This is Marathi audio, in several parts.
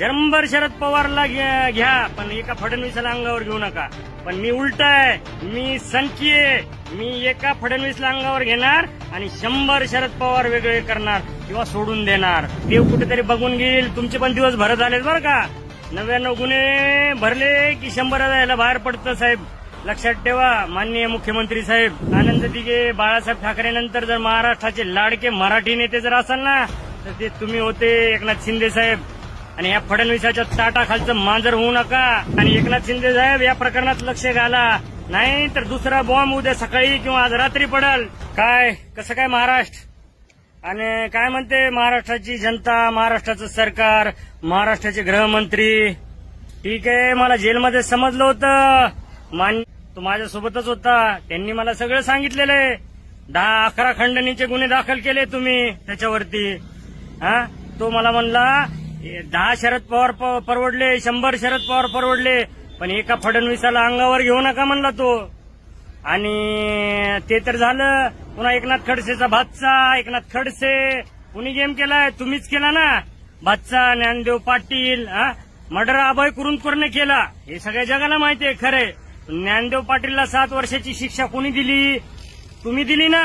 100 शरद पवारला घ्या पण एका फडणवीसाला अंगावर घेऊ नका. पण मी उलट आहे, मी संख्ये मी एका फडणवीसला अंगावर घेणार आणि 100 शरद पवार वेगळे करणार किंवा सोडून देणार. देव कुठेतरी बघून घेईल. तुमचे पण दिवस भरत झालेत बरं का. 99 गुन्हे भरले की 100 यायला बाहेर पडतं साहेब. लक्षात ठेवा माननीय मुख्यमंत्री साहेब आनंद दिघे बाळासाहेब ठाकरे नंतर जर महाराष्ट्राचे लाडके मराठी नेते जर असाल ना तर ते तुम्ही होते एकनाथ शिंदे साहेब. आणि या फडणवीसाच्या ताटाखालचं मांजर होऊ नका. आणि एकनाथ शिंदे साहेब या प्रकरणात लक्ष घाला, नाही तर दुसरा बॉम्ब उद्या सकाळी किंवा आज रात्री पडल. काय कसं काय महाराष्ट्र आणि काय म्हणते महाराष्ट्राची जनता, महाराष्ट्राचं सरकार, महाराष्ट्राचे गृहमंत्री. ठीक आहे, मला जेलमध्ये समजलं होतं, तो माझ्यासोबतच होता, त्यांनी मला सगळं सांगितलेलं आहे. 10-11 खंडणीचे गुन्हे दाखल केले तुम्ही त्याच्यावरती. तो मला म्हणला 10 शरद पवार परवडले, 100 शरद पवार परवडले, पण एका फडणवीसाला अंगावर घेऊ नका म्हणला तो. आणि ते तर झालं. पुन्हा एकनाथ खडसेचा भाचा, एकनाथ खडसे कुणी गेम केलाय? तुम्हीच केला ना. भाचा ज्ञानदेव पाटील मर्डर अभय कुरुंदकरने केला, हे सगळ्या जगाला माहितीये. खरे ज्ञानदेव पाटीलला 7 वर्षाची शिक्षा कोणी दिली? तुम्ही दिली ना.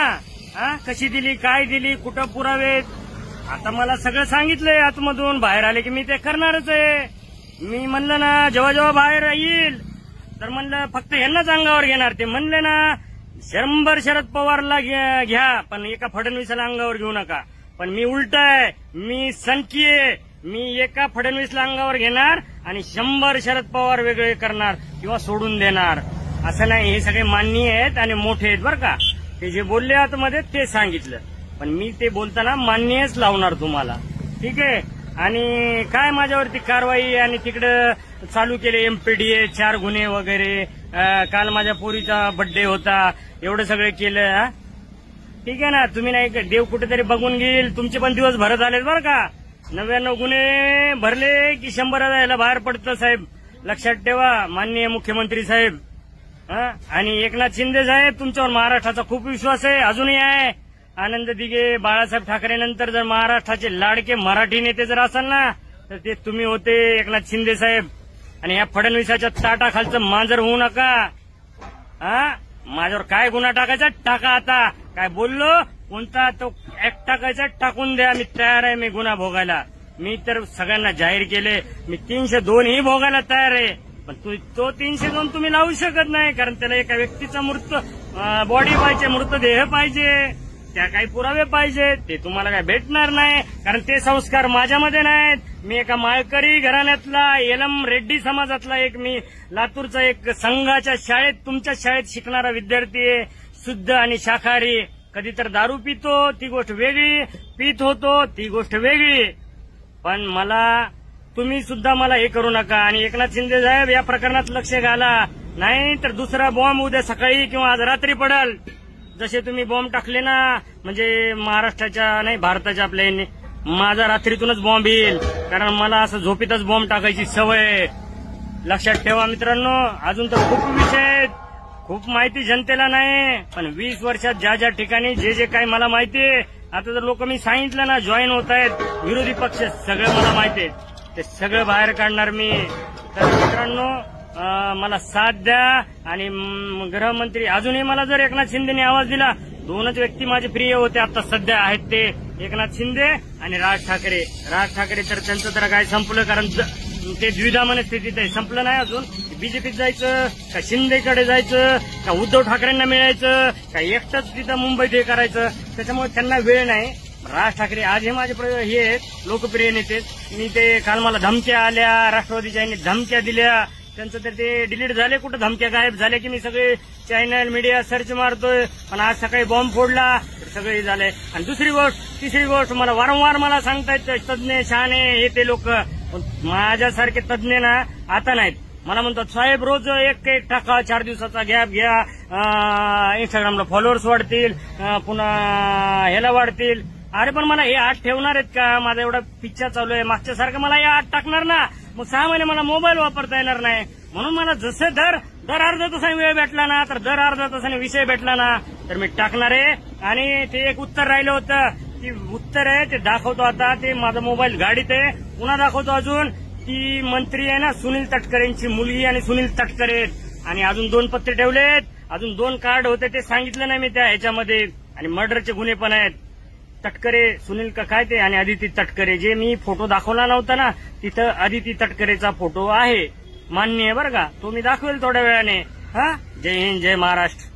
कशी दिली, काय दिली, कुठं पुरावेत? आता मला सगळं सांगितलंय आतमधून. बाहेर आले की मी ते करणारच आहे. मी म्हणलं ना जेव्हा जेव्हा बाहेर येईल तर म्हणलं फक्त ह्यांनाच अंगावर घेणार. ते म्हणले ना 100 शरद पवारला घ्या पण एका फडणवीसाला अंगावर घेऊ नका. पण मी उलट आहे, मी संख्ये मी एका फडणवीसला अंगावर घेणार आणि 100 शरद पवार वेगळे करणार किंवा सोडून देणार. असं नाही, हे सगळे मान्य आहेत आणि मोठे आहेत बरं का. ते जे बोलले आतमध्ये ते सांगितलं, पण मी ते बोलताना मान्यच लावणार तुम्हाला. ठीक आहे. आणि काय माझ्यावरती कारवाई आणि तिकडं चालू केले एमपीडीए 4 गुन्हे वगैरे. काल माझ्या पोरीचा बर्थडे होता, एवढं सगळं केलं. ठीक आहे ना. तुम्ही नाही देव कुठेतरी बघून घेईल. तुमचे पण दिवस भरत आलेत बरं का. 99 गुन्हे भरले की 100 यायला बाहेर पडतं साहेब. लक्षात ठेवा माननीय मुख्यमंत्री साहेब. आणि एकनाथ शिंदे साहेब तुमच्यावर महाराष्ट्राचा खूप विश्वास आहे, अजूनही आहे. आनंद दिघे बाळासाहेब ठाकरे नंतर जर महाराष्ट्राचे लाडके मराठी नेते जर असाल ना तर ते तुम्ही होते एकनाथ शिंदे साहेब. आणि या फडणवीसाच्या ताटाखालचं मांजर होऊ नका. माझ्यावर काय गुन्हा टाकायचा टाका. आता काय बोललो कोणता तो ऍक्ट टाकायचा टाकून द्या, मी तयार आहे. मी गुन्हा भोगायला मी तर सगळ्यांना जाहीर केले, मी 302 ही भोगायला तयार आहे. पण तो 302 तुम्ही लावू शकत नाही, कारण त्याला एका व्यक्तीचा मृत बॉडी पाहिजे, मृतदेह पाहिजे, त्या काही पुरावे पाहिजे. ते तुम्हाला काय भेटणार नाही, कारण ते संस्कार माझ्यामध्ये नाहीत. मी एका माळकरी घराण्यातला येलम रेड्डी समाजातला मी लातूरचा एक संघाच्या शाळेत तुमच्या शाळेत शिकणारा विद्यार्थी आहे. शुद्ध आणि शाकाहारी. कधी तर दारू पितो ती गोष्ट वेगळी, पीत होतो ती गोष्ट वेगळी. पण तुम्ही सुद्धा मला हे करू नका. आणि एकनाथ शिंदे साहेब या प्रकरणात लक्ष घाला, नाही तर दुसरा बॉम्ब उद्या सकाळी किंवा आज रात्री पडल. जसे तुम्ही बॉम्ब टाकले ना, म्हणजे महाराष्ट्राच्या नाही भारताच्या आपल्या, माझा रात्रीतूनच बॉम्ब येईल, कारण मला असं झोपेतच बॉम्ब टाकायची सवय. लक्षात ठेवा मित्रांनो. अजून तर खूप विषय आहेत, खूप माहिती जनतेला नाही, पण 20 वर्षात ज्या ज्या ठिकाणी जे काही मला माहिती आहे, आता जर लोक मी सांगितलं ना जॉईन होत आहेत विरोधी पक्ष, सगळं मला माहिती आहे, ते सगळं बाहेर काढणार मी. तर मित्रांनो मला साथ द्या. आणि गृहमंत्री अजूनही मला जर एकनाथ शिंदेने आवाज दिला, 2च व्यक्ती माझे प्रिय होते आता सध्या आहेत, ते एकनाथ शिंदे आणि राज ठाकरे. राज ठाकरे तर त्यांचं तर काय संपलं, कारण ते द्विधा मनस्थितीत आहे, संपलं नाही अजून. बीजेपीत जायचं का शिंदेकडे जायचं का उद्धव ठाकरेंना मिळायचं का एकटंच तिथं मुंबईत हे करायचं, त्याच्यामुळे त्यांना वेळ नाही. राज ठाकरे आज हे माझे हे आहेत लोकप्रिय नेते. मी ते काल मला धमक्या आल्या, राष्ट्रवादीच्या धमक्या दिल्या, त्यांचं तर ते डिलीट झाले, कुठं धमक्या गायब झाल्या की मी सगळे चॅनल मीडिया सर्च मारतोय. पण आज सकाळी बॉम्ब फोडला, सगळे झालंय. आणि दुसरी गोष्ट, तिसरी गोष्ट, मला वारंवार मला सांगतायत तज्ज्ञ शहाणे हे ते लोक, माझ्यासारखे तज्ज्ञ ना आता नाहीत. मला म्हणतात साहेब रोज एक टाका, 4 दिवसाचा गॅप घ्या, इंस्टाग्रामला फॉलोअर्स वाढतील, पुन्हा ह्याला वाढतील. अरे पण मला हे 8 ठेवणार आहेत का? माझा एवढा पिक्चर चालू आहे, मागच्यासारखं मला हे 8 टाकणार ना, मग 6 महिने मला मोबाईल वापरता येणार नाही. म्हणून मला जसं दर अर्धा तासाने वेळ भेटला ना, तर दर अर्धा तासाने विषय भेटला ना, तर मी टाकणार आहे. आणि ते एक उत्तर राहिलं होतं, ती उत्तर आहे ते दाखवतो आता. ते माझा मोबाईल गाडीत आहे, पुन्हा दाखवतो. अजून ती मंत्री आहे ना सुनील तटकरेंची मुलगी आणि सुनील तटकरे आणि अजून 2 पत्ते ठेवलेत, अजून 2 कार्ड होते ते सांगितलं नाही मी त्या ह्याच्यामध्ये. आणि मर्डरचे गुन्हे पण आहेत. तटकरे सुनील का काय ते आणि अदिती तटकरे, जे मी फोटो दाखवला नव्हता ना तिथं अदिती तटकरेचा फोटो आहे, मान्य आहे बरं का, तो मी दाखवेल थोड्या वेळाने. हा, जय हिंद, जय महाराष्ट्र.